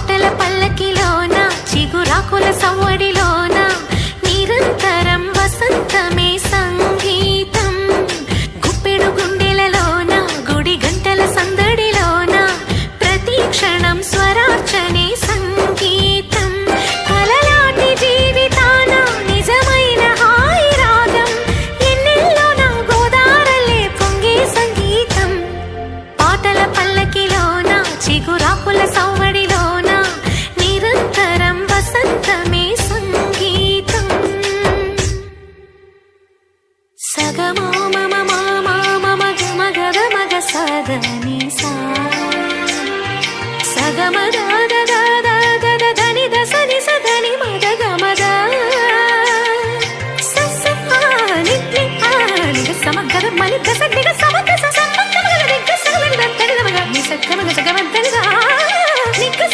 పాటల పల్లకిలోన చిగురాకుల సవ్వడిలోన నిరంతరం వసంతమే సంగీతం. గుప్పెడు గుండెలలోన గుడి గంటల సందడిలోన ప్రతి క్షణం స్వరార్చనే సంగీతం. కలలాంటి జీవితాన నిజమైన హాయి రాగం ఎన్నెల్లోన గోదారల్లే పొంగే సంగీతం. పాటల పల్లకిలోన చిగురాకుల సవ్వడిలోన నిరంతరం వసంతమే సంగీతం. సగమా మమ మామా మమ గమ గద మగ సదని సా సగమ దాద దాద గద దని దసని సదని మద గమద సస ఆని సమగద మని దస నిగ సమగ స సమగ గద నిగ సగమ గద తడి మగ ని సగమ గద గమ